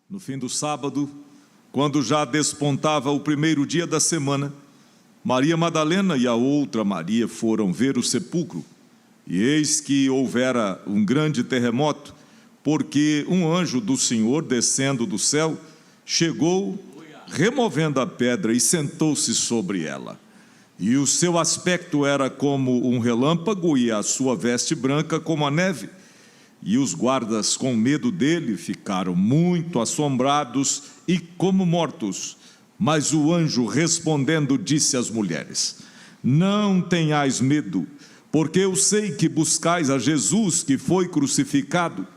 No fim do sábado, quando já despontava o primeiro dia da semana, Maria Madalena e a outra Maria foram ver o sepulcro. E eis que houvera um grande terremoto, porque um anjo do Senhor, descendo do céu, chegou, removendo a pedra, e sentou-se sobre ela. E o seu aspecto era como um relâmpago, e a sua veste branca como a neve. E os guardas, com medo dele, ficaram muito assombrados e como mortos. Mas o anjo, respondendo, disse às mulheres: não tenhais medo, porque eu sei que buscais a Jesus que foi crucificado.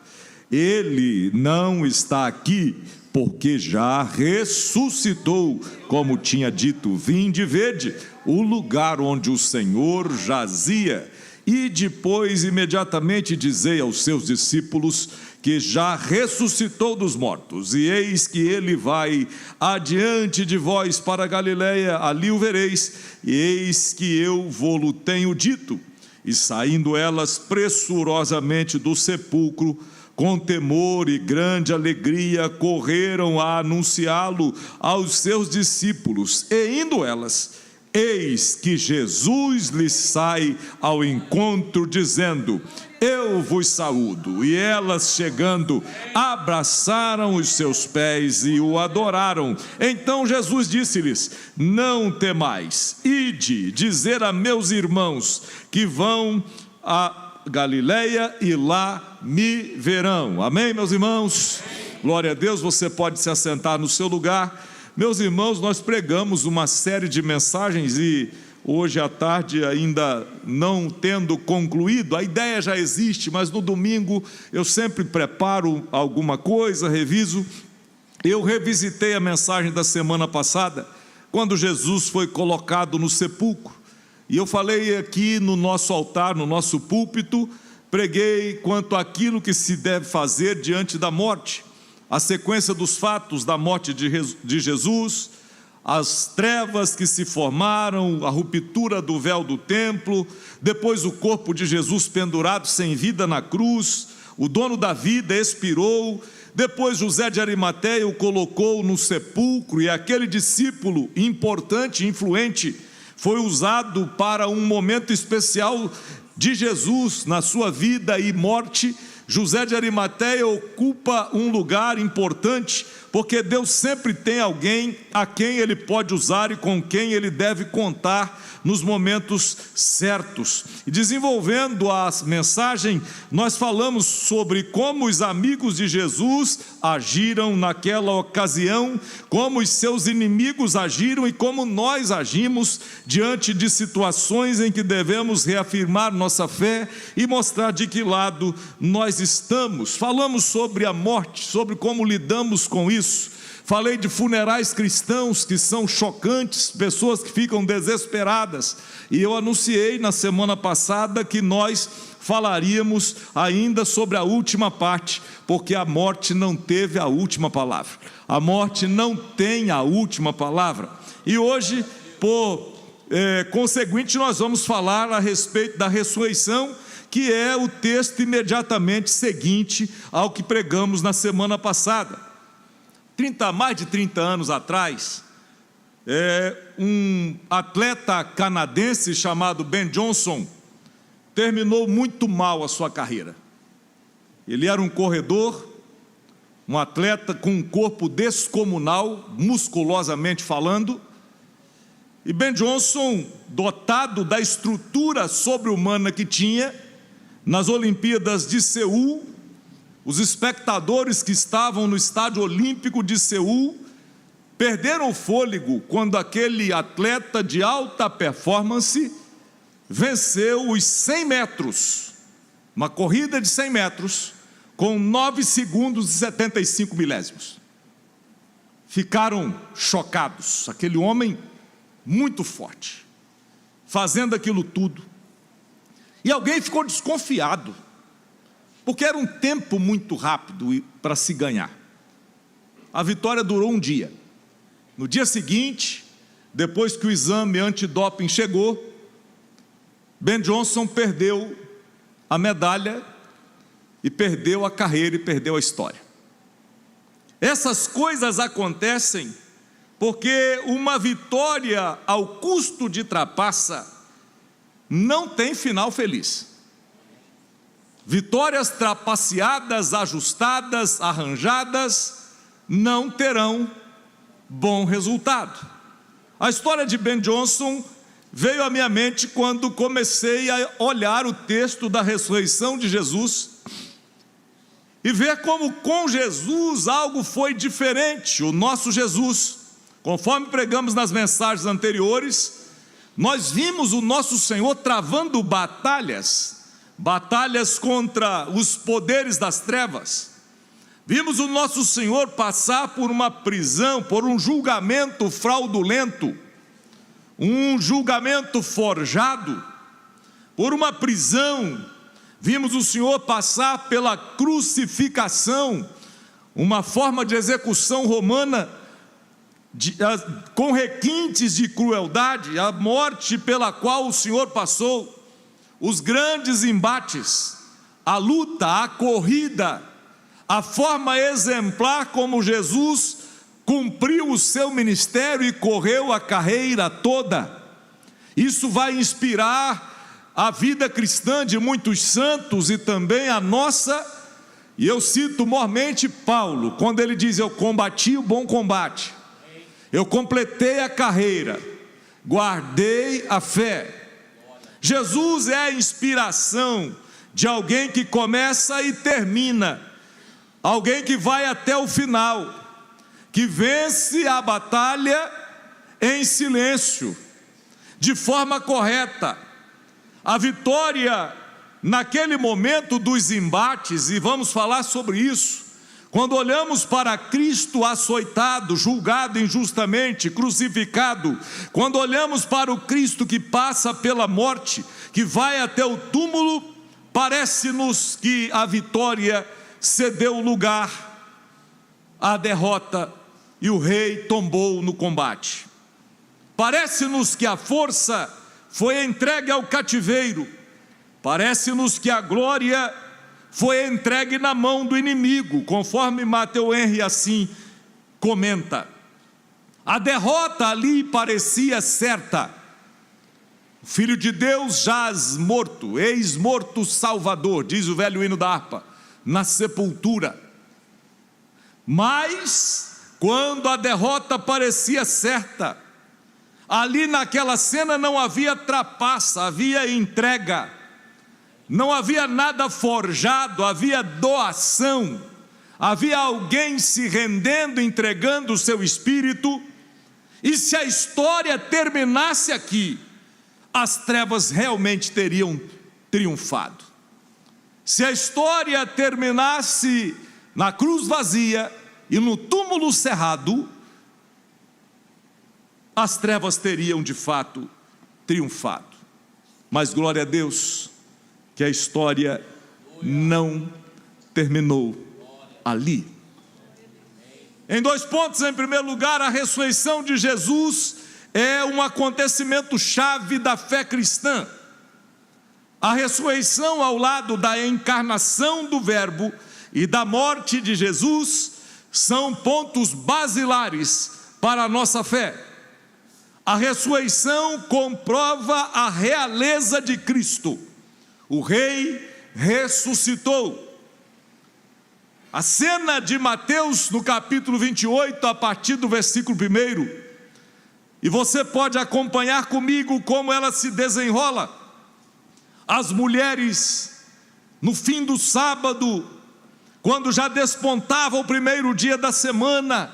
Ele não está aqui, porque já ressuscitou, como tinha dito. Vinde e vede o lugar onde o Senhor jazia. E depois, imediatamente, dizei aos seus discípulos que já ressuscitou dos mortos, e eis que ele vai adiante de vós para a Galiléia, ali o vereis, e eis que eu vô-lo tenho dito. E saindo elas pressurosamente do sepulcro, com temor e grande alegria, correram a anunciá-lo aos seus discípulos. E indo elas, eis que Jesus lhes sai ao encontro, dizendo: eu vos saúdo. E elas, chegando, abraçaram os seus pés e o adoraram. Então Jesus disse-lhes: não temais, ide dizer a meus irmãos que vão a Galiléia e lá me verão. Amém, meus irmãos? Glória a Deus. Você pode se assentar no seu lugar. Meus irmãos, nós pregamos uma série de mensagens e hoje à tarde, ainda não tendo concluído, a ideia já existe, mas no domingo eu sempre preparo alguma coisa, reviso. Eu revisitei a mensagem da semana passada, quando Jesus foi colocado no sepulcro, e eu falei aqui no nosso altar, no nosso púlpito, preguei quanto àquilo que se deve fazer diante da morte, a sequência dos fatos da morte de Jesus, as trevas que se formaram, a ruptura do véu do templo, depois o corpo de Jesus pendurado sem vida na cruz, o dono da vida expirou, depois José de Arimateia o colocou no sepulcro, e aquele discípulo importante, influente, foi usado para um momento especial de Jesus na sua vida e morte. José de Arimateia ocupa um lugar importante, porque Deus sempre tem alguém a quem Ele pode usar e com quem Ele deve contar nos momentos certos. E desenvolvendo a mensagem, nós falamos sobre como os amigos de Jesus agiram naquela ocasião, como os seus inimigos agiram e como nós agimos diante de situações em que devemos reafirmar nossa fé e mostrar de que lado nós estamos. Falamos sobre a morte, sobre como lidamos com isso. Falei de funerais cristãos que são chocantes, pessoas que ficam desesperadas, e eu anunciei na semana passada que nós falaríamos ainda sobre a última parte, porque a morte não teve a última palavra, a morte não tem a última palavra, e hoje, por conseguinte, nós vamos falar a respeito da ressurreição, que é o texto imediatamente seguinte ao que pregamos na semana passada. Mais de 30 anos atrás, um atleta canadense chamado Ben Johnson terminou muito mal a sua carreira. Ele era um corredor, um atleta com um corpo descomunal, musculosamente falando, e Ben Johnson, dotado da estrutura sobre-humana que tinha, nas Olimpíadas de Seul, os espectadores que estavam no estádio olímpico de Seul perderam o fôlego quando aquele atleta de alta performance venceu os 100 metros, uma corrida de 100 metros, com 9 segundos e 75 milésimos. Ficaram chocados, aquele homem muito forte, fazendo aquilo tudo, e alguém ficou desconfiado, porque era um tempo muito rápido para se ganhar. A vitória durou um dia. No dia seguinte, depois que o exame antidoping chegou, Ben Johnson perdeu a medalha, e perdeu a carreira, e perdeu a história. Essas coisas acontecem porque uma vitória ao custo de trapaça não tem final feliz. Vitórias trapaceadas, ajustadas, arranjadas, não terão bom resultado. A história de Ben Johnson veio à minha mente quando comecei a olhar o texto da ressurreição de Jesus e ver como com Jesus algo foi diferente. O nosso Jesus, conforme pregamos nas mensagens anteriores, nós vimos o nosso Senhor travando batalhas contra os poderes das trevas. Vimos o nosso Senhor passar por uma prisão, por um julgamento fraudulento, um julgamento forjado, por uma prisão. Vimos o Senhor passar pela crucificação, uma forma de execução romana, com requintes de crueldade, a morte pela qual o Senhor passou, os grandes embates, a luta, a corrida, a forma exemplar como Jesus cumpriu o seu ministério e correu a carreira toda. Isso vai inspirar a vida cristã de muitos santos e também a nossa. E eu cito mormente Paulo, quando ele diz: eu combati o bom combate, eu completei a carreira, guardei a fé. Jesus é a inspiração de alguém que começa e termina, alguém que vai até o final, que vence a batalha em silêncio, de forma correta. A vitória naquele momento dos embates, e vamos falar sobre isso, quando olhamos para Cristo açoitado, julgado injustamente, crucificado, quando olhamos para o Cristo que passa pela morte, que vai até o túmulo, parece-nos que a vitória cedeu lugar à derrota e o rei tombou no combate. Parece-nos que a força foi entregue ao cativeiro, parece-nos que a glória foi entregue na mão do inimigo, conforme Matthew Henry assim comenta. A derrota ali parecia certa. O Filho de Deus jaz morto, eis morto Salvador, diz o velho hino da harpa, na sepultura. Mas quando a derrota parecia certa, ali naquela cena não havia trapaça, havia entrega. Não havia nada forjado, havia doação, havia alguém se rendendo, entregando o seu espírito. E se a história terminasse aqui, as trevas realmente teriam triunfado. Se a história terminasse na cruz vazia e no túmulo cerrado, as trevas teriam de fato triunfado. Mas glória a Deus, que a história não terminou ali. Em 2 pontos: em primeiro lugar, a ressurreição de Jesus é um acontecimento chave da fé cristã. A ressurreição, ao lado da encarnação do Verbo e da morte de Jesus, são pontos basilares para a nossa fé. A ressurreição comprova a realeza de Cristo. O rei ressuscitou. A cena de Mateus, no capítulo 28, a partir do versículo 1, e você pode acompanhar comigo como ela se desenrola. As mulheres, no fim do sábado, quando já despontava o primeiro dia da semana,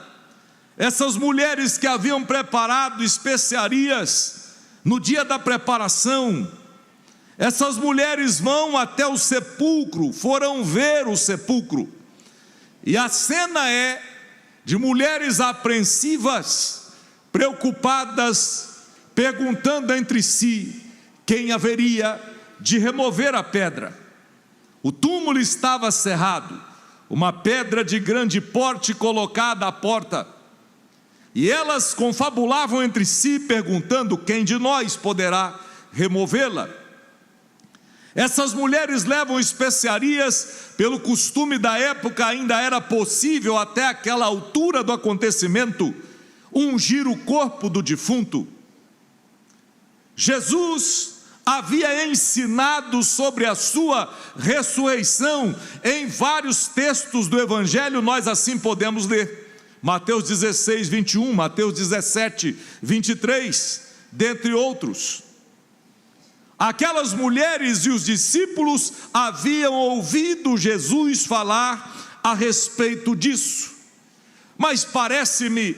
essas mulheres que haviam preparado especiarias no dia da preparação, essas mulheres vão até o sepulcro, foram ver o sepulcro, e a cena é de mulheres apreensivas, preocupadas, perguntando entre si quem haveria de remover a pedra. O túmulo estava cerrado, uma pedra de grande porte colocada à porta, e elas confabulavam entre si, perguntando quem de nós poderá removê-la. Essas mulheres levam especiarias, pelo costume da época ainda era possível até aquela altura do acontecimento ungir o corpo do defunto. Jesus havia ensinado sobre a sua ressurreição em vários textos do Evangelho, nós assim podemos ler. Mateus 16, 21, Mateus 17, 23, dentre outros. Aquelas mulheres e os discípulos haviam ouvido Jesus falar a respeito disso, mas parece-me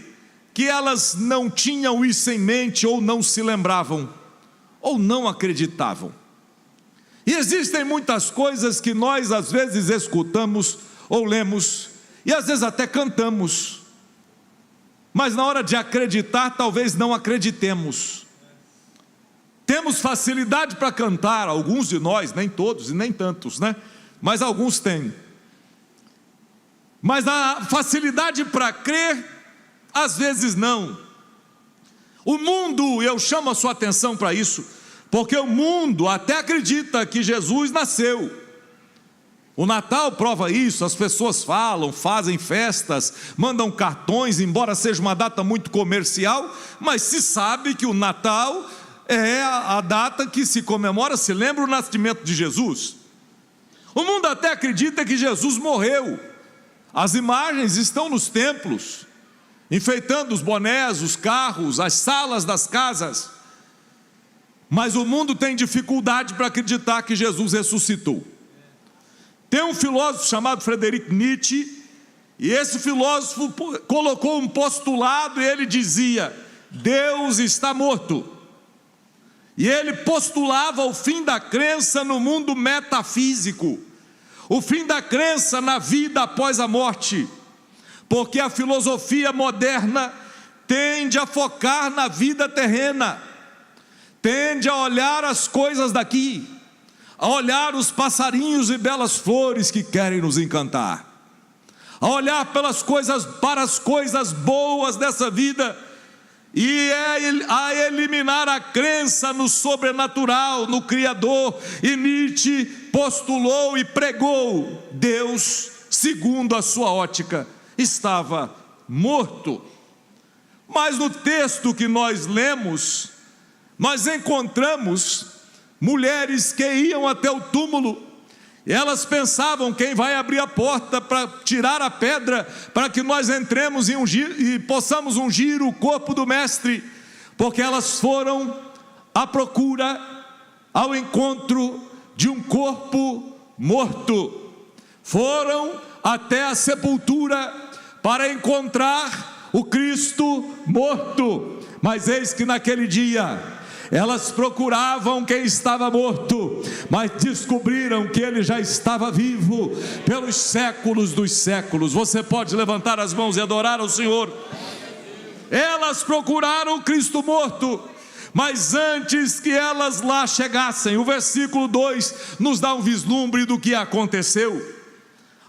que elas não tinham isso em mente, ou não se lembravam, ou não acreditavam. E existem muitas coisas que nós às vezes escutamos ou lemos, e às vezes até cantamos, mas na hora de acreditar talvez não acreditemos. Temos facilidade para cantar, alguns de nós, nem todos e nem tantos, né? Mas alguns têm. Mas a facilidade para crer, às vezes não. O mundo, eu chamo a sua atenção para isso, porque o mundo até acredita que Jesus nasceu. O Natal prova isso, as pessoas falam, fazem festas, mandam cartões, embora seja uma data muito comercial, mas se sabe que o Natal é a data que se comemora, se lembra o nascimento de Jesus. O mundo até acredita que Jesus morreu. As imagens estão nos templos, enfeitando os bonés, os carros, as salas das casas. Mas o mundo tem dificuldade para acreditar que Jesus ressuscitou. Tem um filósofo chamado Friedrich Nietzsche, e esse filósofo colocou um postulado, e ele dizia: Deus está morto. E ele postulava o fim da crença no mundo metafísico, o fim da crença na vida após a morte, porque a filosofia moderna tende a focar na vida terrena, tende a olhar as coisas daqui, a olhar os passarinhos e belas flores que querem nos encantar, a olhar para as coisas boas dessa vida, e a eliminar a crença no sobrenatural, no Criador. E Nietzsche postulou e pregou: Deus, segundo a sua ótica, estava morto. Mas no texto que nós lemos, nós encontramos mulheres que iam até o túmulo. Elas pensavam: quem vai abrir a porta para tirar a pedra, para que nós entremos e possamos ungir o corpo do mestre? Porque elas foram à procura, ao encontro de um corpo morto. Foram até a sepultura para encontrar o Cristo morto. Mas eis que naquele dia elas procuravam quem estava morto, mas descobriram que ele já estava vivo pelos séculos dos séculos. Você pode levantar as mãos e adorar ao Senhor. Elas procuraram o Cristo morto, mas antes que elas lá chegassem, o versículo 2 nos dá um vislumbre do que aconteceu.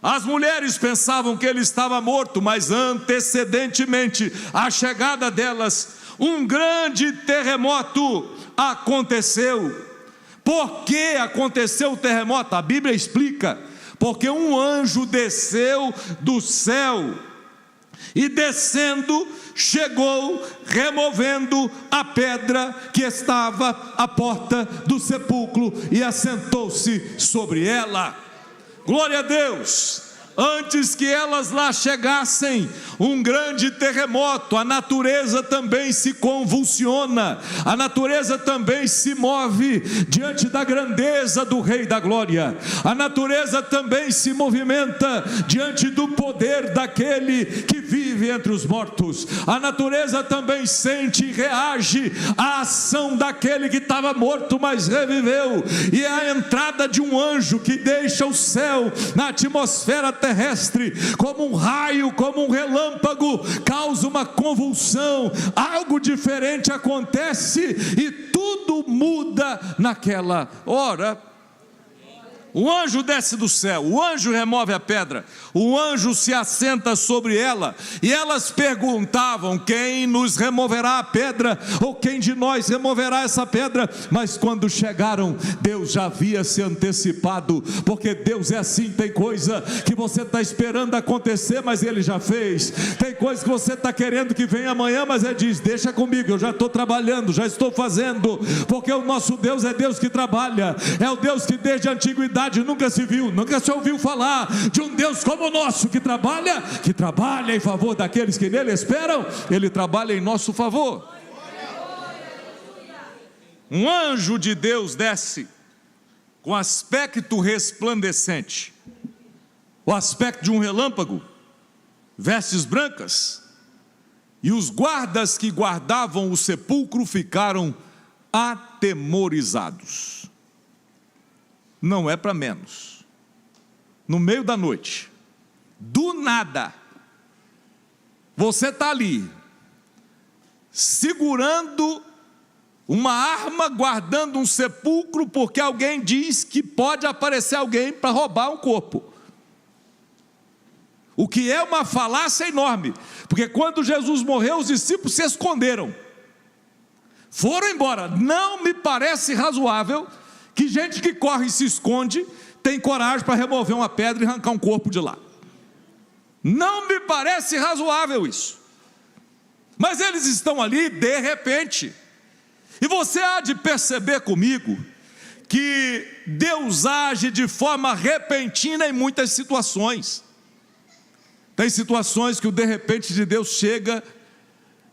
As mulheres pensavam que ele estava morto, mas antecedentemente à chegada delas, um grande terremoto aconteceu. Por que aconteceu o terremoto? A Bíblia explica: porque um anjo desceu do céu, e descendo chegou removendo a pedra que estava à porta do sepulcro, e assentou-se sobre ela. Glória a Deus! Antes que elas lá chegassem, um grande terremoto, a natureza também se convulsiona, a natureza também se move diante da grandeza do Rei da Glória, a natureza também se movimenta diante do poder daquele que vive entre os mortos, a natureza também sente e reage à ação daquele que estava morto, mas reviveu, e é a entrada de um anjo que deixa o céu na atmosfera terrestre, como um raio, como um relâmpago, causa uma convulsão, algo diferente acontece e tudo muda naquela hora. O anjo desce do céu, o anjo remove a pedra, o anjo se assenta sobre ela, e elas perguntavam: quem nos removerá a pedra? Ou quem de nós removerá essa pedra? Mas quando chegaram, Deus já havia se antecipado, porque Deus é assim. Tem coisa que você está esperando acontecer, mas Ele já fez. Tem coisa que você está querendo que venha amanhã, mas Ele diz: deixa comigo, eu já estou trabalhando, já estou fazendo. Porque o nosso Deus é Deus que trabalha, é o Deus que desde a antiguidade nunca se viu, nunca se ouviu falar de um Deus como o nosso, que trabalha em favor daqueles que nele esperam. Ele trabalha em nosso favor. Um anjo de Deus desce com aspecto resplandecente, o aspecto de um relâmpago, vestes brancas, e os guardas que guardavam o sepulcro ficaram atemorizados. Não é para menos. No meio da noite, do nada, você está ali, segurando uma arma, guardando um sepulcro, porque alguém diz que pode aparecer alguém para roubar um corpo. O que é uma falácia enorme, porque quando Jesus morreu, os discípulos se esconderam, foram embora. Não me parece razoável que gente que corre e se esconde tem coragem para remover uma pedra e arrancar um corpo de lá. Não me parece razoável isso. Mas eles estão ali de repente, e você há de perceber comigo que Deus age de forma repentina em muitas situações. Tem situações que o de repente de Deus chega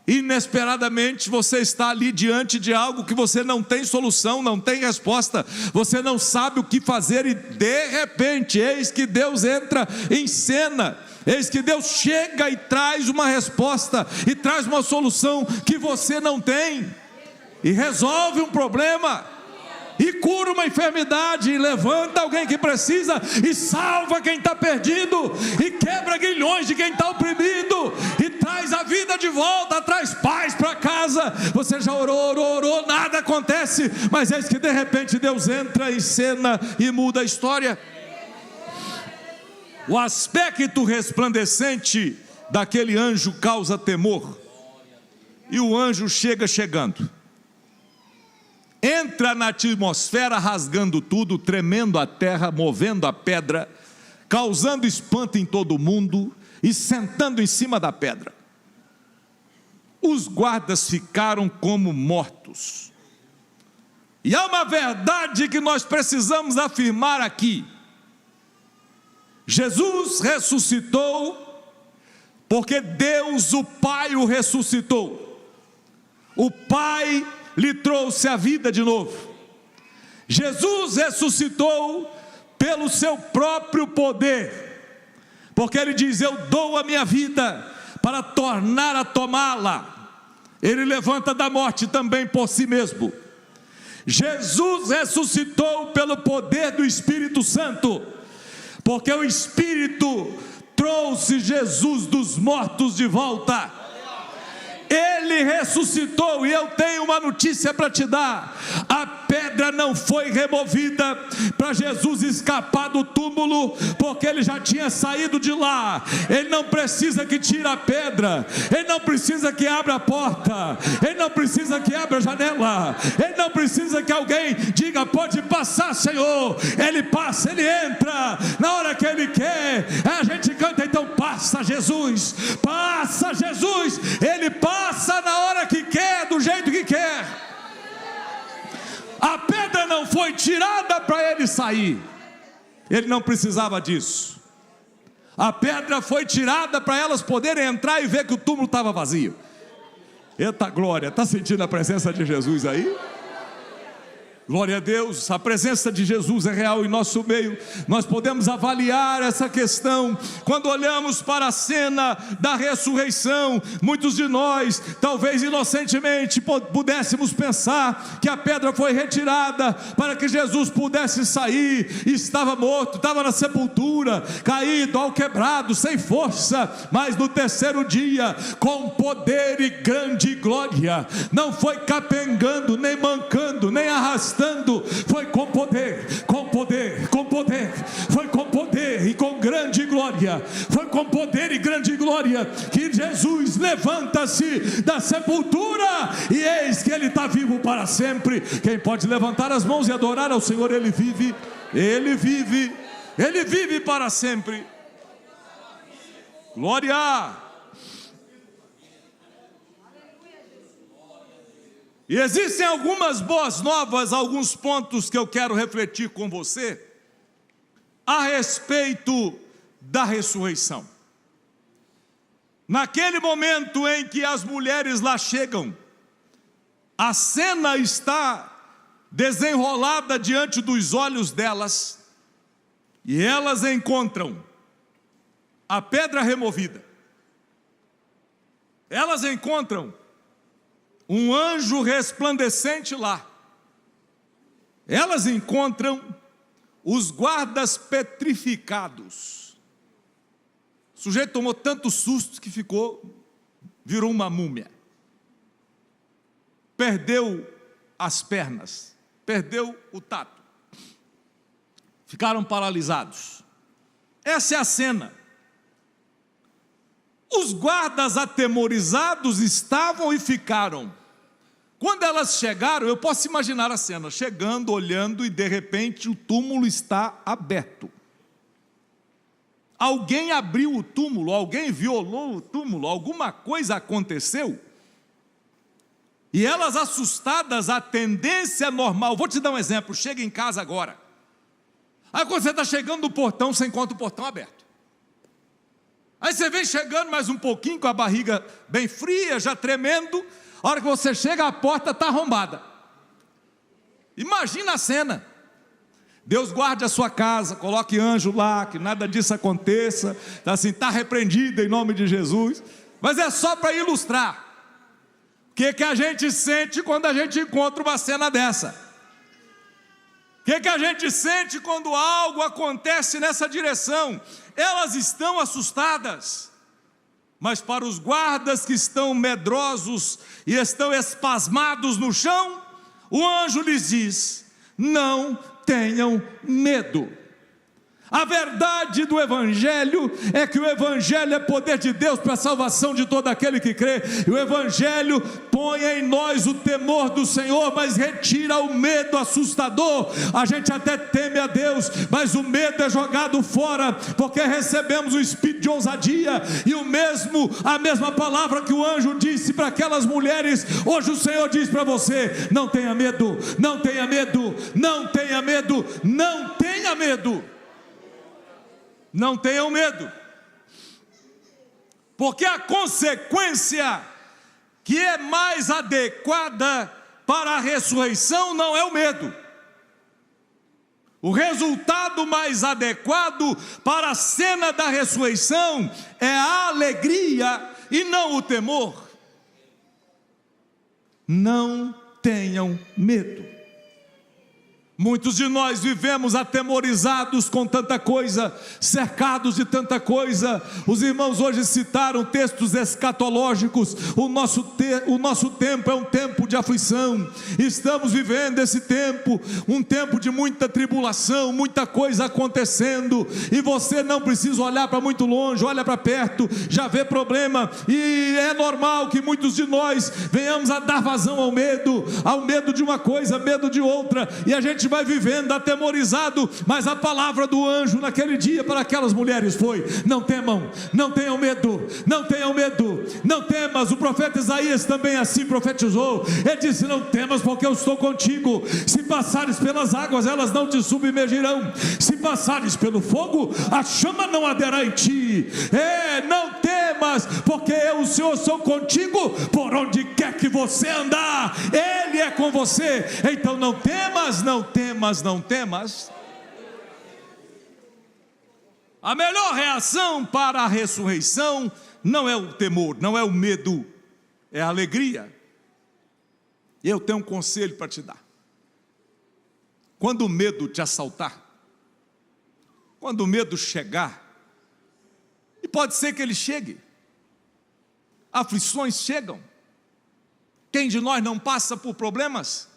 inesperadamente. Você está ali diante de algo que você não tem solução, não tem resposta, você não sabe o que fazer, e de repente, eis que Deus entra em cena, eis que Deus chega e traz uma resposta, e traz uma solução que você não tem, e resolve um problema, e cura uma enfermidade, e levanta alguém que precisa, e salva quem está perdido, e quebra grilhões de quem está oprimido, e traz a vida de volta, traz paz para casa. Você já orou, nada acontece, mas eis que de repente Deus entra em cena e muda a história. O aspecto resplandecente daquele anjo causa temor, e o anjo chegando, entra na atmosfera, rasgando tudo, tremendo a terra, movendo a pedra, causando espanto em todo mundo, e sentando em cima da pedra. Os guardas ficaram como mortos. E há uma verdade que nós precisamos afirmar aqui: Jesus ressuscitou, porque Deus o Pai o ressuscitou. O Pai lhe trouxe a vida de novo. Jesus ressuscitou pelo seu próprio poder, porque Ele diz: eu dou a minha vida para tornar a tomá-la. Ele levanta da morte também por si mesmo. Jesus ressuscitou pelo poder do Espírito Santo, porque o Espírito trouxe Jesus dos mortos de volta. Ele ressuscitou, e eu tenho uma notícia para te dar: a pedra não foi removida para Jesus escapar do túmulo, porque ele já tinha saído de lá. Ele não precisa que tire a pedra, ele não precisa que abra a porta, ele não precisa que abra a janela, ele não precisa que alguém diga: pode passar, Senhor. Ele passa, ele entra na hora que ele quer. A gente canta então: passa Jesus, passa Jesus. Ele passa na hora que quer, do jeito que quer. A pedra não foi tirada para ele sair, ele não precisava disso. A pedra foi tirada para elas poderem entrar e ver que o túmulo estava vazio. Eita glória, está sentindo a presença de Jesus aí? Glória a Deus, a presença de Jesus é real em nosso meio. Nós podemos avaliar essa questão quando olhamos para a cena da ressurreição. Muitos de nós, talvez inocentemente, pudéssemos pensar que a pedra foi retirada para que Jesus pudesse sair, e estava morto, estava na sepultura, caído, alquebrado, sem força. Mas no terceiro dia, com poder e grande glória, não foi capengando, nem mancando, nem arrastando, arrastando, foi com poder, com poder, com poder, foi com poder e com grande glória, foi com poder e grande glória, que Jesus levanta-se da sepultura, e eis que Ele está vivo para sempre. Quem pode levantar as mãos e adorar ao Senhor? Ele vive, Ele vive, Ele vive para sempre. Glória! E existem algumas boas novas, alguns pontos que eu quero refletir com você a respeito da ressurreição. Naquele momento em que as mulheres lá chegam, a cena está desenrolada diante dos olhos delas, e elas encontram a pedra removida. Elas encontram um anjo resplandecente lá. Elas encontram os guardas petrificados. O sujeito tomou tanto susto que virou uma múmia. Perdeu as pernas, perdeu o tato. Ficaram paralisados. Essa é a cena. Os guardas atemorizados estavam e ficaram. Quando elas chegaram, eu posso imaginar a cena, chegando, olhando, e de repente o túmulo está aberto. Alguém abriu o túmulo, alguém violou o túmulo, alguma coisa aconteceu. E elas, assustadas, a tendência normal, vou te dar um exemplo, chega em casa agora. Aí quando você está chegando no portão, você encontra o portão aberto. Aí você vem chegando mais um pouquinho, com a barriga bem fria, já tremendo. A hora que você chega, a porta está arrombada. Imagina a cena. Deus guarde a sua casa, coloque anjo lá, que nada disso aconteça. Está repreendido em nome de Jesus. Mas é só para ilustrar. O que a gente sente quando a gente encontra uma cena dessa? O que a gente sente quando algo acontece nessa direção? Elas estão assustadas, mas para os guardas que estão medrosos e estão espasmados no chão, o anjo lhes diz: não tenham medo. A verdade do Evangelho é que o Evangelho é poder de Deus para a salvação de todo aquele que crê, e o Evangelho põe em nós o temor do Senhor, mas retira o medo assustador. A gente até teme a Deus, mas o medo é jogado fora, porque recebemos o espírito de ousadia, e a mesma palavra que o anjo disse para aquelas mulheres, hoje o Senhor diz para você: não tenha medo, não tenha medo, não tenha medo, não tenha medo. Não tenham medo, porque a consequência que é mais adequada para a ressurreição não é o medo. O resultado mais adequado para a cena da ressurreição é a alegria e não o temor. Não tenham medo. Muitos de nós vivemos atemorizados com tanta coisa, cercados de tanta coisa. Os irmãos hoje citaram textos escatológicos. O nosso tempo é um tempo de aflição. Estamos vivendo esse tempo, um tempo de muita tribulação, muita coisa acontecendo. E você não precisa olhar para muito longe, olha para perto, já vê problema. E é normal que muitos de nós venhamos a dar vazão ao medo de uma coisa, medo de outra. E a gente vai vivendo atemorizado, mas a palavra do anjo naquele dia para aquelas mulheres foi: não temam, não tenham medo, não tenham medo, não temas. O profeta Isaías também assim profetizou. Ele disse: não temas, porque eu estou contigo. Se passares pelas águas, elas não te submergirão. Se passares pelo fogo, a chama não arderá em ti. Não temas, porque eu, o Senhor, sou contigo por onde quer que você andar. Ele é com você. Então não temas, não temas, não temas. A melhor reação para a ressurreição não é o temor, não é o medo, é a alegria. Eu tenho um conselho para te dar. Quando o medo te assaltar, quando o medo chegar, e pode ser que ele chegue, aflições chegam. Quem de nós não passa por problemas?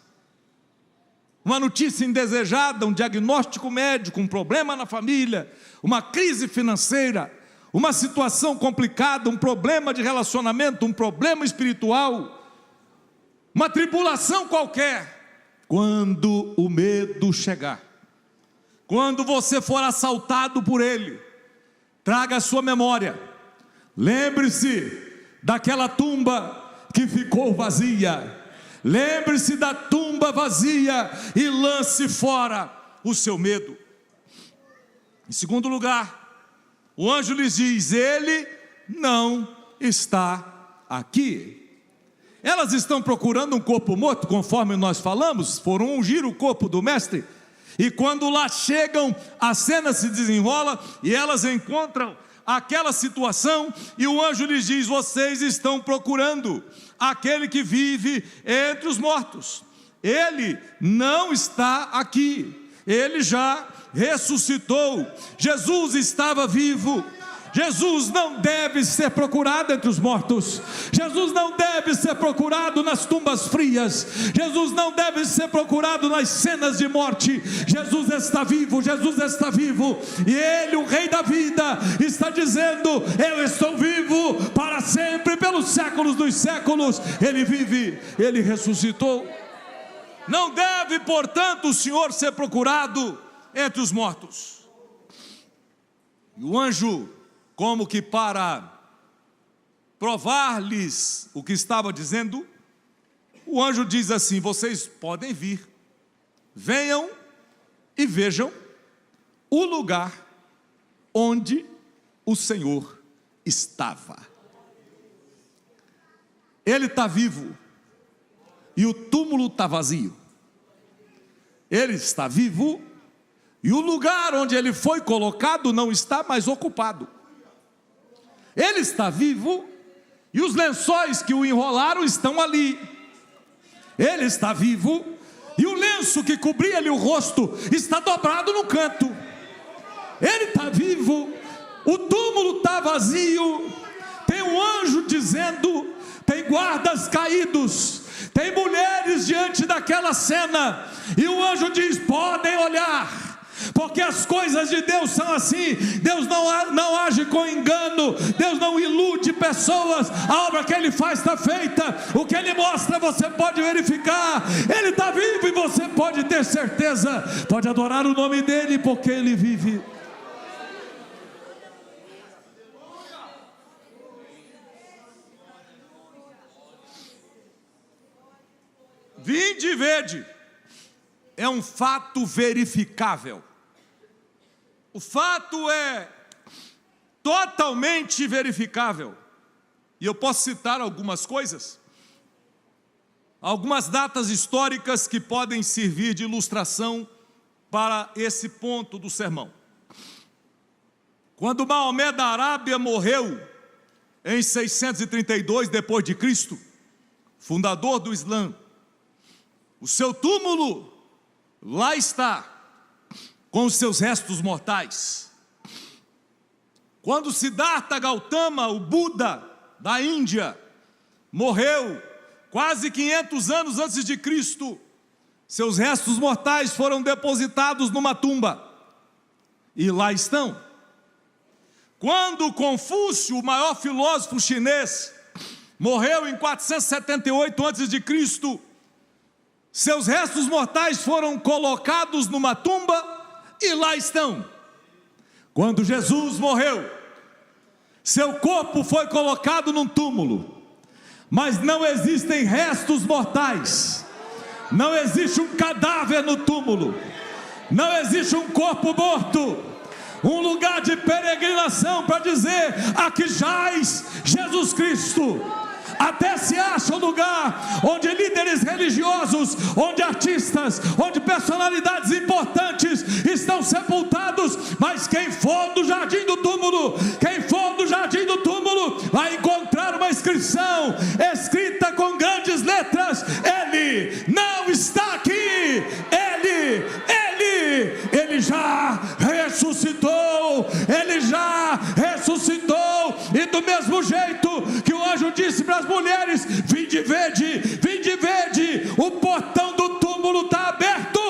uma notícia indesejada, um diagnóstico médico, um problema na família, uma crise financeira, uma situação complicada, um problema de relacionamento, um problema espiritual, uma tribulação qualquer. Quando o medo chegar, quando você for assaltado por ele, traga a sua memória, lembre-se daquela tumba que ficou vazia, lembre-se da tumba vazia e lance fora o seu medo. Em segundo lugar, o anjo lhes diz: ele não está aqui. Elas estão procurando um corpo morto, conforme nós falamos, foram ungir o corpo do mestre, e quando lá chegam, a cena se desenrola, e elas encontram aquela situação, e o anjo lhes diz: vocês estão procurando aquele que vive entre os mortos, ele não está aqui, ele já ressuscitou. Jesus estava vivo. Jesus não deve ser procurado entre os mortos, Jesus não deve ser procurado nas tumbas frias, Jesus não deve ser procurado nas cenas de morte. Jesus está vivo, Jesus está vivo, e Ele, o Rei da vida, está dizendo: eu estou vivo para sempre, pelos séculos dos séculos. Ele vive, Ele ressuscitou. Não deve, portanto, o Senhor ser procurado entre os mortos. E o anjo, como que para provar-lhes o que estava dizendo, o anjo diz assim: vocês podem vir, venham e vejam o lugar onde o Senhor estava. Ele está vivo e o túmulo está vazio. Ele está vivo e o lugar onde ele foi colocado não está mais ocupado. Ele está vivo e os lençóis que o enrolaram estão ali. Ele está vivo e o lenço que cobria-lhe o rosto está dobrado no canto. Ele está vivo, o túmulo está vazio. Tem um anjo dizendo, tem guardas caídos, tem mulheres diante daquela cena, e o anjo diz: podem olhar, porque as coisas de Deus são assim. Deus não age com engano, Deus não ilude pessoas. A obra que Ele faz está feita, o que Ele mostra você pode verificar. Ele está vivo e você pode ter certeza, pode adorar o nome dEle, porque Ele vive. Vinde e vede, é um fato verificável. O fato é totalmente verificável. E eu posso citar algumas coisas, algumas datas históricas que podem servir de ilustração para esse ponto do sermão. Quando Maomé da Arábia morreu em 632 depois de Cristo, fundador do Islã, o seu túmulo lá está, com os seus restos mortais. Quando Siddhartha Gautama, o Buda da Índia, morreu quase 500 anos antes de Cristo, seus restos mortais foram depositados numa tumba, e lá estão. Quando Confúcio, o maior filósofo chinês, morreu em 478 antes de Cristo, seus restos mortais foram colocados numa tumba e lá estão. Quando Jesus morreu, seu corpo foi colocado num túmulo, mas não existem restos mortais, não existe um cadáver no túmulo, não existe um corpo morto, um lugar de peregrinação para dizer: aqui jaz Jesus Cristo. Até se acha um lugar onde líderes religiosos, onde artistas, onde personalidades importantes estão sepultados, mas quem for do jardim do túmulo, vai encontrar uma inscrição escrita com grandes letras: ele não está aqui, ele já ressuscitou, e do mesmo jeito que o anjo disse para as mulheres: vinde e vede, o portão do túmulo está aberto,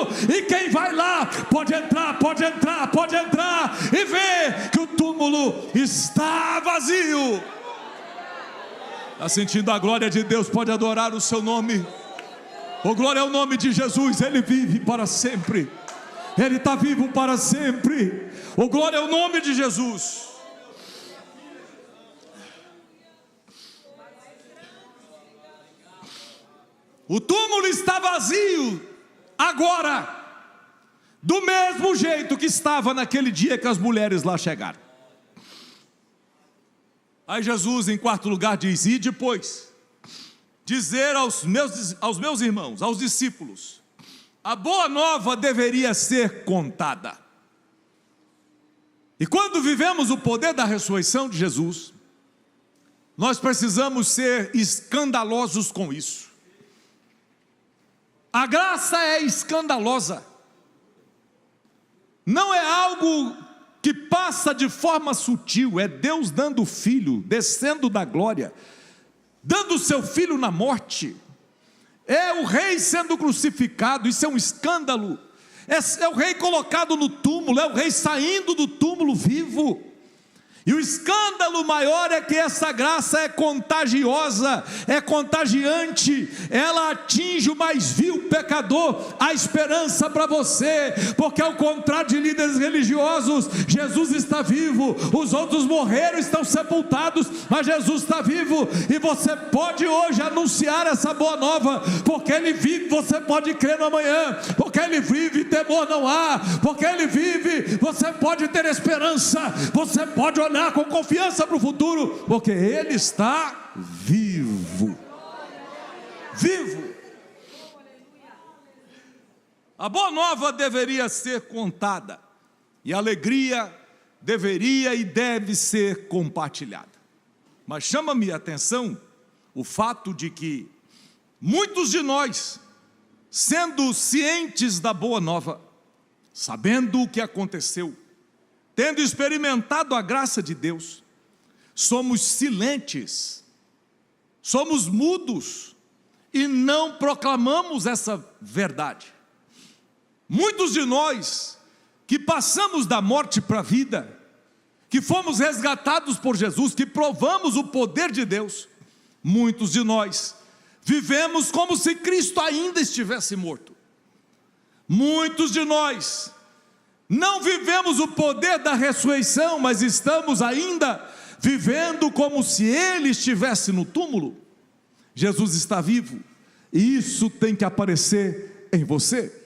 pode entrar e ver que o túmulo está vazio. Está sentindo a glória de Deus? Pode adorar o seu nome. Oh, glória ao nome de Jesus. Ele vive para sempre. Ele está vivo para sempre. Oh, glória ao nome de Jesus. O túmulo está vazio agora, do mesmo jeito que estava naquele dia que as mulheres lá chegaram. Aí Jesus, em quarto lugar, diz: e depois dizer aos meus irmãos, aos discípulos, a boa nova deveria ser contada. E quando vivemos o poder da ressurreição de Jesus, nós precisamos ser escandalosos com isso. A graça é escandalosa, não é algo que passa de forma sutil, é Deus dando o Filho, descendo da glória, dando o seu Filho na morte, é o Rei sendo crucificado. Isso é um escândalo, é o Rei colocado no túmulo, é o Rei saindo do túmulo vivo. E o escândalo maior é que essa graça é contagiosa, é contagiante, ela atinge o mais vil pecador. A esperança para você, porque ao contrário de líderes religiosos, Jesus está vivo. Os outros morreram, estão sepultados, mas Jesus está vivo, e você pode hoje anunciar essa boa nova, porque Ele vive. Você pode crer no amanhã, porque Ele vive, temor não há, porque Ele vive, você pode ter esperança, você pode olhar com confiança para o futuro, porque Ele está vivo. Vivo. A boa nova deveria ser contada, e a alegria deveria e deve ser compartilhada. Mas chama-me a atenção o fato de que muitos de nós, sendo cientes da boa nova, sabendo o que aconteceu, tendo experimentado a graça de Deus, somos silentes, somos mudos e não proclamamos essa verdade. Muitos de nós que passamos da morte para a vida, que fomos resgatados por Jesus, que provamos o poder de Deus, muitos de nós vivemos como se Cristo ainda estivesse morto. Muitos de nós não vivemos o poder da ressurreição, mas estamos ainda vivendo como se Ele estivesse no túmulo. Jesus está vivo, e isso tem que aparecer em você.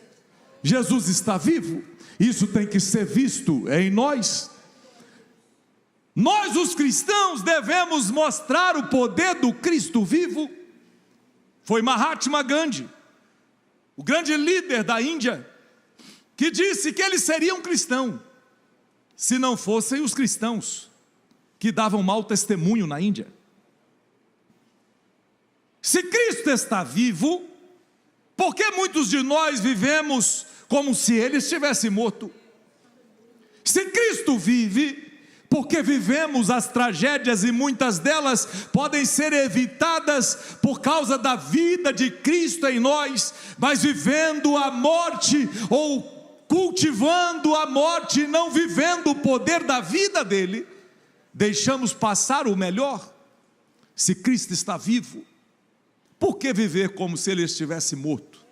Jesus está vivo, isso tem que ser visto em nós. Nós, os cristãos, devemos mostrar o poder do Cristo vivo. Foi Mahatma Gandhi, o grande líder da Índia, que disse que ele seria um cristão, se não fossem os cristãos que davam mau testemunho na Índia. Se Cristo está vivo, por que muitos de nós vivemos como se Ele estivesse morto? Se Cristo vive, por que vivemos as tragédias, e muitas delas podem ser evitadas por causa da vida de Cristo em nós, mas vivendo a morte, ou cultivando a morte, não vivendo o poder da vida dele, deixamos passar o melhor? Se Cristo está vivo, por que viver como se Ele estivesse morto?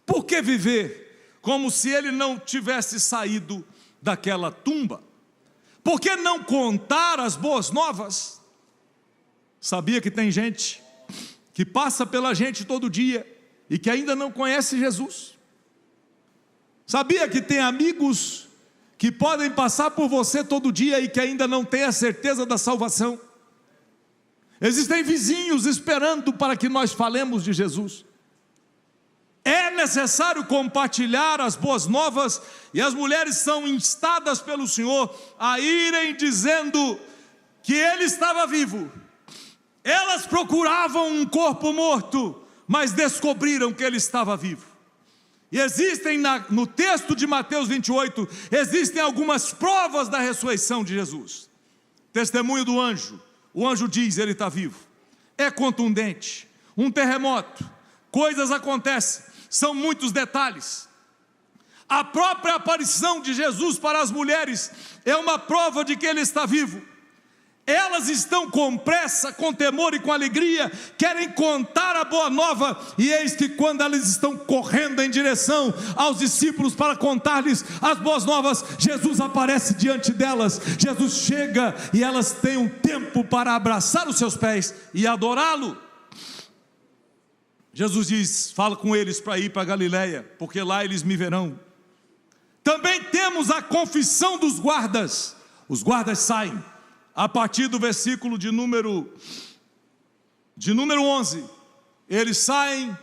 Por que viver como se Ele não tivesse saído daquela tumba? Por que não contar as boas novas? Sabia que tem gente que passa pela gente todo dia e que ainda não conhece Jesus? Sabia que tem amigos que podem passar por você todo dia e que ainda não têm a certeza da salvação? Existem vizinhos esperando para que nós falemos de Jesus. É necessário compartilhar as boas novas, e as mulheres são instadas pelo Senhor a irem dizendo que Ele estava vivo. Elas procuravam um corpo morto, mas descobriram que Ele estava vivo. E existem no texto de Mateus 28, existem algumas provas da ressurreição de Jesus. Testemunho do anjo, o anjo diz: Ele está vivo. É contundente, um terremoto, coisas acontecem, são muitos detalhes. A própria aparição de Jesus para as mulheres é uma prova de que Ele está vivo. Elas estão com pressa, com temor e com alegria, querem contar a boa nova, e eis que quando elas estão correndo em direção aos discípulos para contar-lhes as boas novas, Jesus aparece diante delas. Jesus chega e elas têm um tempo para abraçar os seus pés e adorá-lo. Jesus diz: fala com eles para ir para Galiléia, porque lá eles me verão. Também temos a confissão dos guardas. Os guardas saem a partir do versículo de número 11, eles saem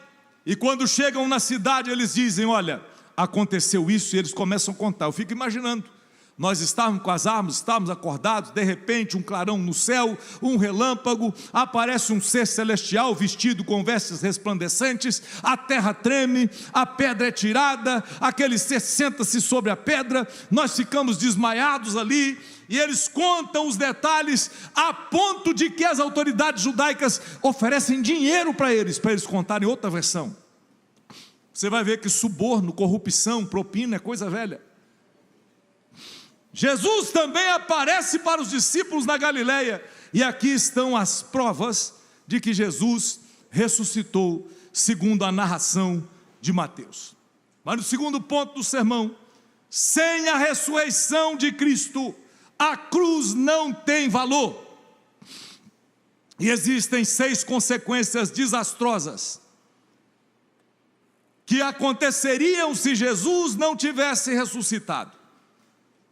e quando chegam na cidade eles dizem: olha, aconteceu isso, e eles começam a contar. Eu fico imaginando, nós estávamos com as armas, estávamos acordados, de repente um clarão no céu, um relâmpago, aparece um ser celestial vestido com vestes resplandecentes, a terra treme, a pedra é tirada, aquele ser senta-se sobre a pedra, nós ficamos desmaiados ali, e eles contam os detalhes, a ponto de que as autoridades judaicas oferecem dinheiro para eles contarem outra versão. Você vai ver que suborno, corrupção, propina é coisa velha. Jesus também aparece para os discípulos na Galiléia, e aqui estão as provas de que Jesus ressuscitou, segundo a narração de Mateus. Mas no segundo ponto do sermão, sem a ressurreição de Cristo, a cruz não tem valor. E existem 6 consequências desastrosas que aconteceriam se Jesus não tivesse ressuscitado.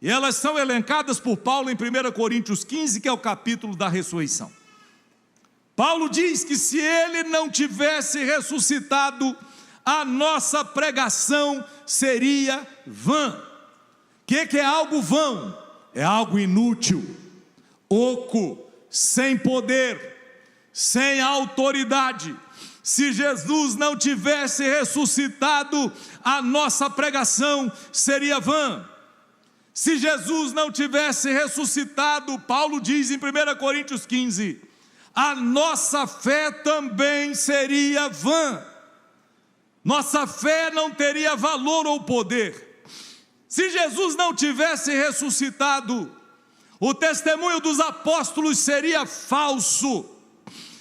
E elas são elencadas por Paulo em 1 Coríntios 15, que é o capítulo da ressurreição. Paulo diz que se ele não tivesse ressuscitado, a nossa pregação seria vã. O que é algo vão? É algo inútil, oco, sem poder, sem autoridade. Se Jesus não tivesse ressuscitado, a nossa pregação seria vã. Se Jesus não tivesse ressuscitado, Paulo diz em 1 Coríntios 15, a nossa fé também seria vã. Nossa fé não teria valor ou poder. Se Jesus não tivesse ressuscitado, o testemunho dos apóstolos seria falso.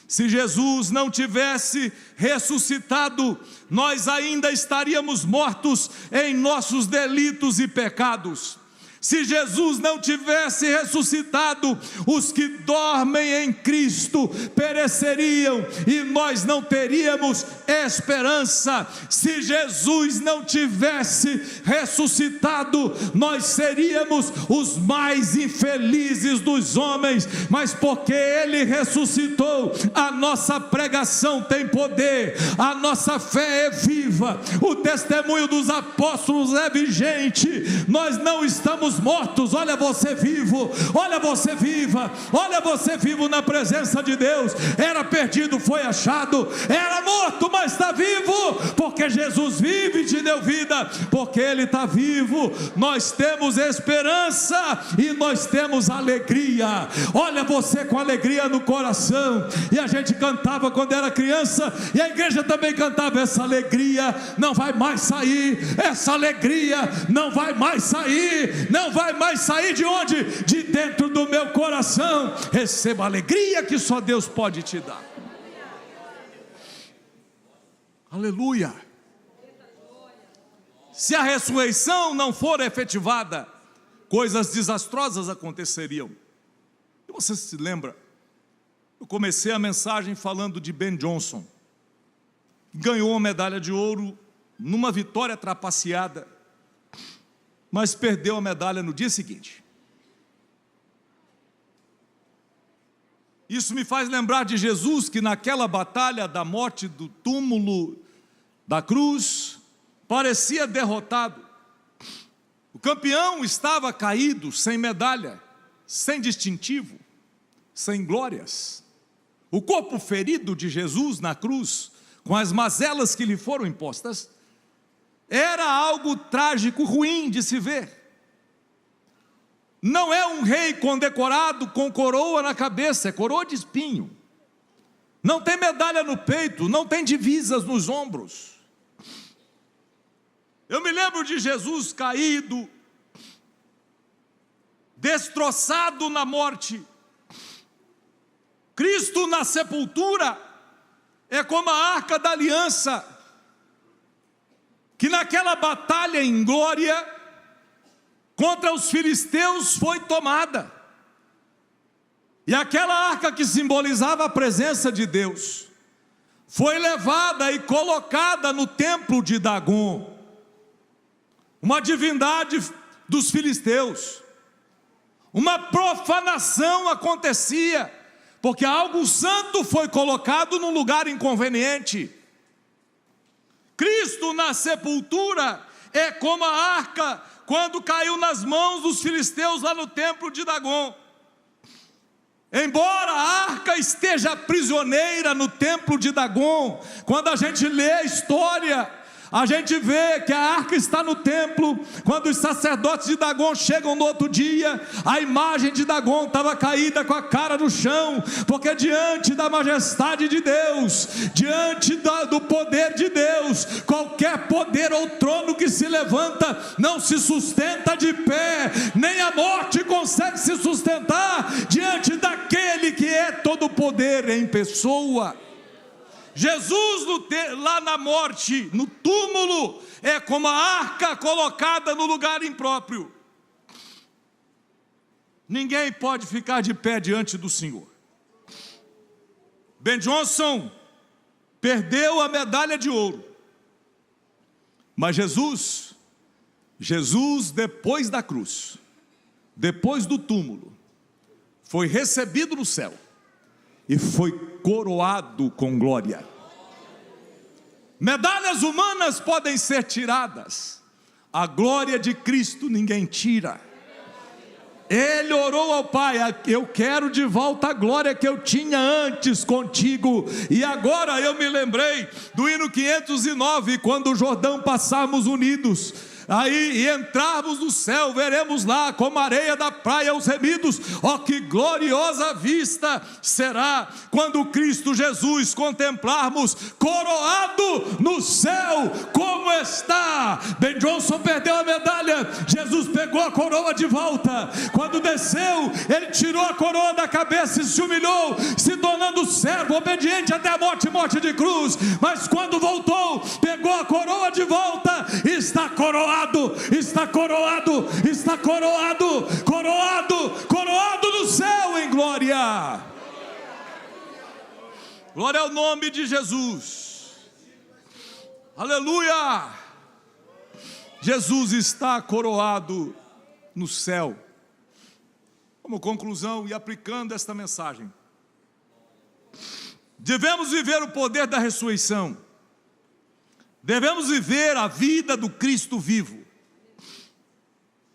Se Jesus não tivesse ressuscitado, nós ainda estaríamos mortos em nossos delitos e pecados. Se Jesus não tivesse ressuscitado, os que dormem em Cristo pereceriam e nós não teríamos esperança. Se Jesus não tivesse ressuscitado, nós seríamos os mais infelizes dos homens, mas porque Ele ressuscitou, a nossa pregação tem poder, a nossa fé é viva, o testemunho dos apóstolos é vigente, nós não estamos mortos. Olha você vivo, olha você viva, olha você vivo na presença de Deus. Era perdido, foi achado, era morto, mas está vivo, porque Jesus vive e te deu vida, porque Ele está vivo, nós temos esperança e nós temos alegria. Olha você com alegria no coração, e a gente cantava quando era criança, e a igreja também cantava, essa alegria não vai mais sair, essa alegria não vai mais sair, não vai mais sair de onde? De dentro do meu coração. Receba a alegria que só Deus pode te dar. Aleluia. Se a ressurreição não for efetivada, coisas desastrosas aconteceriam. E você se lembra? Eu comecei a mensagem falando de Ben Johnson, que ganhou uma medalha de ouro numa vitória trapaceada, mas perdeu a medalha no dia seguinte. Isso me faz lembrar de Jesus, que naquela batalha da morte, do túmulo, da cruz, parecia derrotado. O campeão estava caído, sem medalha, sem distintivo, sem glórias. O corpo ferido de Jesus na cruz, com as mazelas que lhe foram impostas, era algo trágico, ruim de se ver. Não é um rei condecorado com coroa na cabeça, é coroa de espinho. Não tem medalha no peito, não tem divisas nos ombros. Eu me lembro de Jesus caído, destroçado na morte. Cristo na sepultura é como a arca da aliança, que naquela batalha em glória contra os filisteus foi tomada. E aquela arca que simbolizava a presença de Deus foi levada e colocada no templo de Dagom, uma divindade dos filisteus. Uma profanação acontecia, porque algo santo foi colocado num lugar inconveniente. Cristo na sepultura é como a arca quando caiu nas mãos dos filisteus lá no templo de Dagom. Embora a arca esteja prisioneira no templo de Dagom, quando a gente lê a história, a gente vê que a arca está no templo. Quando os sacerdotes de Dagom chegam no outro dia, a imagem de Dagom estava caída com a cara no chão, porque diante da majestade de Deus, diante do poder de Deus, qualquer poder ou trono que se levanta não se sustenta de pé, nem a morte consegue se sustentar diante daquele que é todo poder em pessoa. Jesus lá na morte, no túmulo, é como a arca colocada no lugar impróprio. Ninguém pode ficar de pé diante do Senhor. Ben Johnson perdeu a medalha de ouro, mas Jesus depois da cruz, depois do túmulo, foi recebido no céu e foi coroado com glória. Medalhas humanas podem ser tiradas, a glória de Cristo ninguém tira. Ele orou ao Pai: eu quero de volta a glória que eu tinha antes contigo. E agora eu me lembrei do hino 509, quando o Jordão passarmos unidos, aí e entrarmos no céu, veremos lá como a areia da praia os remidos. Ó, que gloriosa vista será quando Cristo Jesus contemplarmos coroado no céu como está. Ben Johnson perdeu a medalha, Jesus pegou a coroa de volta. Quando desceu, ele tirou a coroa da cabeça e se humilhou, se tornando servo, obediente até a morte, morte de cruz. Mas quando voltou, pegou a coroa de volta e está coroado, está coroado, está coroado, coroado no céu em glória. Glória ao nome de Jesus. Aleluia. Jesus está coroado no céu. Como conclusão e aplicando esta mensagem, devemos viver o poder da ressurreição. Devemos viver a vida do Cristo vivo.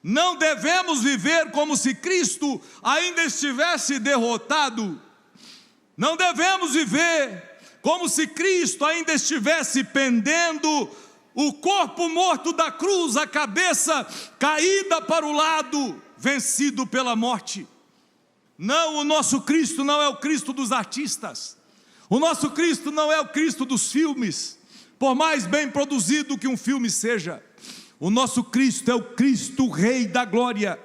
Não devemos viver como se Cristo ainda estivesse derrotado. Não devemos viver como se Cristo ainda estivesse pendendo, o corpo morto da cruz, a cabeça caída para o lado, vencido pela morte. Não, o nosso Cristo não é o Cristo dos artistas. O nosso Cristo não é o Cristo dos filmes, por mais bem produzido que um filme seja. O nosso Cristo é o Cristo Rei da glória,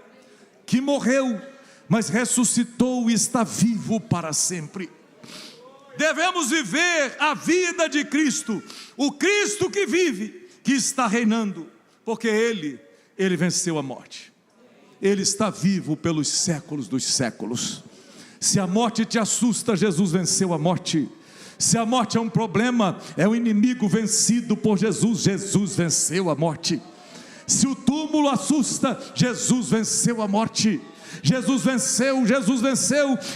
que morreu, mas ressuscitou e está vivo para sempre. Devemos viver a vida de Cristo, o Cristo que vive, que está reinando, porque Ele venceu a morte. Ele está vivo pelos séculos dos séculos. Se a morte te assusta, Jesus venceu a morte. Se a morte é um problema, é o inimigo vencido por Jesus. Jesus venceu a morte. Se o túmulo assusta, Jesus venceu a morte. Jesus venceu,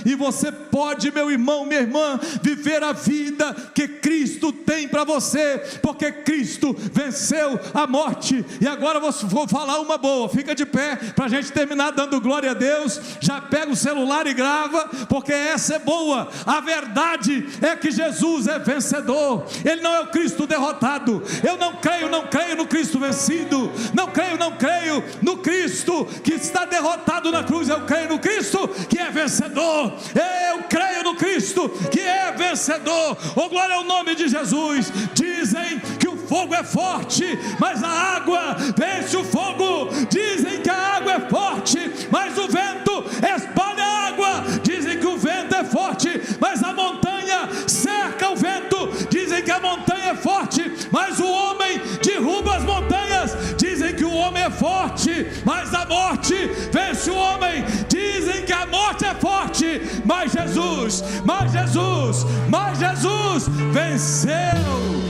e você pode, meu irmão, minha irmã, viver a vida que Cristo tem para você, porque Cristo venceu a morte. E agora vou falar uma boa, fica de pé, para a gente terminar dando glória a Deus. Já pega o celular e grava, porque essa é boa. A verdade é que Jesus é vencedor, Ele não é o Cristo derrotado. Eu não creio no Cristo vencido, não creio no Cristo que está derrotado na cruz. Eu creio no Cristo que é vencedor. Eu creio no Cristo que é vencedor. Oh, glória ao nome de Jesus. Dizem que o fogo é forte, mas a água vence o fogo. Dizem que a água é forte, mas o vento espalha a água. Dizem que o vento é forte, mas a montanha cerca o vento. Dizem que a montanha é forte, mas o homem derruba as montanhas. Dizem que o homem é forte, mas a morte vence o homem. Dizem que a morte é forte, mas Jesus venceu.